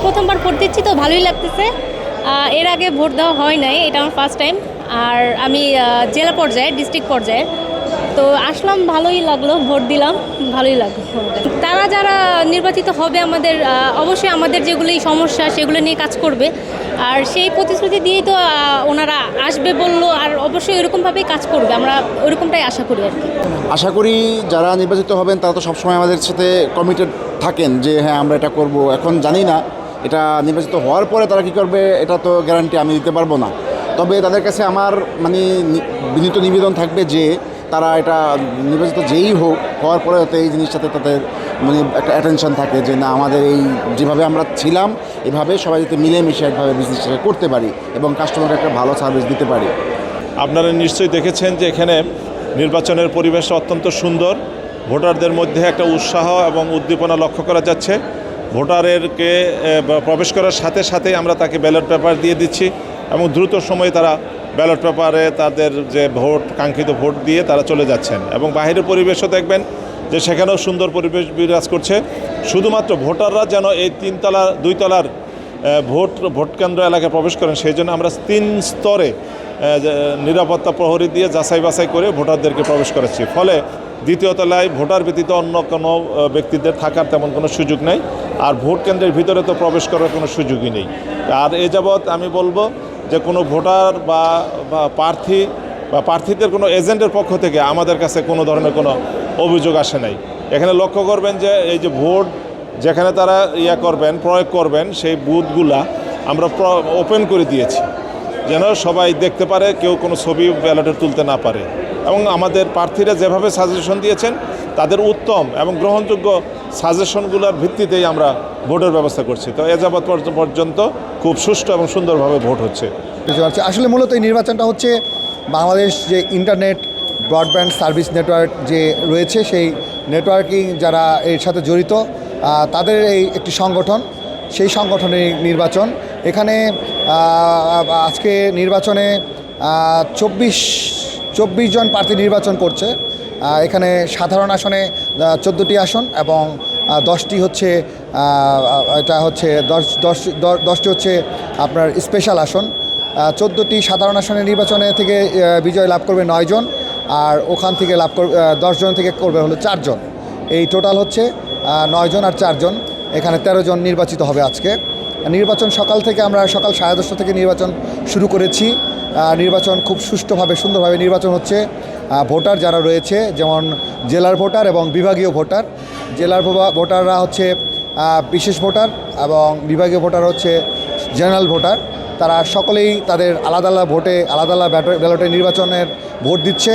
প্রথমবার ভোট দিচ্ছি তো ভালোই লাগতেছে। এর আগে ভোট দেওয়া হয় নাই, এটা আমার ফার্স্ট টাইম। আর আমি জেলা পর্যায়ে, ডিস্ট্রিক্ট পর্যায়ে তো আসলাম, ভালোই লাগলো, ভোট দিলাম, ভালোই লাগলো। তারা যারা নির্বাচিত হবে আমাদের অবশ্যই আমাদের যেগুলি সমস্যা সেগুলো নিয়ে কাজ করবে। আর সেই প্রতিশ্রুতি দিয়েই তো ওনারা আসবে বললো, আর অবশ্যই ওইরকমভাবেই কাজ করবে, আমরা ওইরকমটাই আশা করি আর কি। আশা করি যারা নির্বাচিত হবেন তারা তো সবসময় আমাদের সাথে কমিটেড থাকেন যে হ্যাঁ আমরা এটা করব। এখন জানি না এটা নির্বাচিত হওয়ার পরে তারা কী করবে, এটা তো গ্যারান্টি আমি দিতে পারবো না। তবে তাদের কাছে আমার বিনীত নিবেদন থাকবে যে তারা এটা নির্বাচিত যেই হোক হওয়ার পরে যাতে এই জিনিসটাতে তাদের একটা অ্যাটেনশন থাকে যে না আমাদের এই যেভাবে আমরা ছিলাম এভাবে সবাই যাতে মিলেমিশে একভাবে বিজনেসটাকে করতে পারি এবং কাস্টমারকে একটা ভালো সার্ভিস দিতে পারি। আপনারা নিশ্চয়ই দেখেছেন যে এখানে নির্বাচনের পরিবেশ অত্যন্ত সুন্দর। ভোটারদের মধ্যে একটা উৎসাহ এবং উদ্দীপনা লক্ষ্য করা যাচ্ছে। ভোটারকে প্রবেশ করার সাথে সাথেই আমরা তাকে ব্যালট পেপার দিয়ে দিচ্ছি এবং দ্রুত সময়ে তারা ব্যালট পেপারে তাদের যে কাঙ্ক্ষিত ভোট দিয়ে তারা চলে যাচ্ছেন। এবং বাহিরের পরিবেশও দেখবেন যে সেখানেও সুন্দর পরিবেশ বিরাজ করছে। শুধুমাত্র ভোটাররা যেন এই দুই তলার ভোট কেন্দ্র এলাকায় প্রবেশ করেন সেই জন্য আমরা 3 স্তরে নিরাপত্তা প্রহরী দিয়ে যাচাই বাছাই করে ভোটারদেরকে প্রবেশ করাচ্ছি। ফলে দ্বিতীয় তলায় ভোটার ব্যতীত অন্য কোনো ব্যক্তিদের থাকার তেমন কোনো সুযোগ নেই। আর ভোট কেন্দ্রের ভিতরে তো প্রবেশ করার কোনো সুযোগই নেই। আর এ যাবৎ আমি বলবো যে কোনো ভোটার বা প্রার্থীদের কোনো এজেন্টের পক্ষ থেকে আমাদের কাছে কোনো ধরনের কোনো অভিযোগ আসে নাই। এখানে লক্ষ্য করবেন যে এই যে ভোট যেখানে তারা প্রয়োগ করবেন সেই বুথগুলা আমরা ওপেন করে দিয়েছি যেন সবাই দেখতে পারে, কেউ কোনো ছবি ব্যালটে তুলতে না পারে। এবং আমাদের প্রার্থীরা যেভাবে সাজেশন দিয়েছেন তাদের উত্তম এবং গ্রহণযোগ্য সাজেশনগুলোর ভিত্তিতেই আমরা ভোটের ব্যবস্থা করছি। তো এ যাবৎ পর্যন্ত খুব সুষ্ঠু এবং সুন্দরভাবে ভোট হচ্ছে। আসলে মূলত এই নির্বাচনটা হচ্ছে বাংলাদেশ যে ইন্টারনেট ব্রডব্যান্ড সার্ভিস নেটওয়ার্ক যে রয়েছে সেই নেটওয়ার্কিং যারা এর সাথে জড়িত তাদের এই একটি সংগঠন, সেই সংগঠনের নির্বাচন। এখানে আজকে নির্বাচনে 24 জন প্রার্থী নির্বাচন করছে। এখানে সাধারণ আসনে 14টি আসন এবং 10টি হচ্ছে এটা হচ্ছে 10টি হচ্ছে আপনার স্পেশাল আসন। 14টি সাধারণ আসনের নির্বাচনে থেকে বিজয় লাভ করবে 9 জন, আর ওখান থেকে লাভ করবে 10 জন থেকে করবে হলো 4 জন। এই টোটাল হচ্ছে 9 জন আর 4 জন, এখানে 13 জন নির্বাচিত হবে আজকে। নির্বাচন সকাল থেকে আমরা সকাল 10:30 থেকে নির্বাচন শুরু করেছি। নির্বাচন খুব সুষ্ঠুভাবে সুন্দরভাবে নির্বাচন হচ্ছে। ভোটার যারা রয়েছে যেমন জেলার ভোটার এবং বিভাগীয় ভোটার, জেলার ভোটাররা হচ্ছে বিশেষ ভোটার এবং বিভাগীয় ভোটার হচ্ছে জেনারেল ভোটার। তারা সকলেই তাদের আলাদা আলাদা ভোটে আলাদা আলাদা ব্যালটে নির্বাচনের ভোট দিচ্ছে।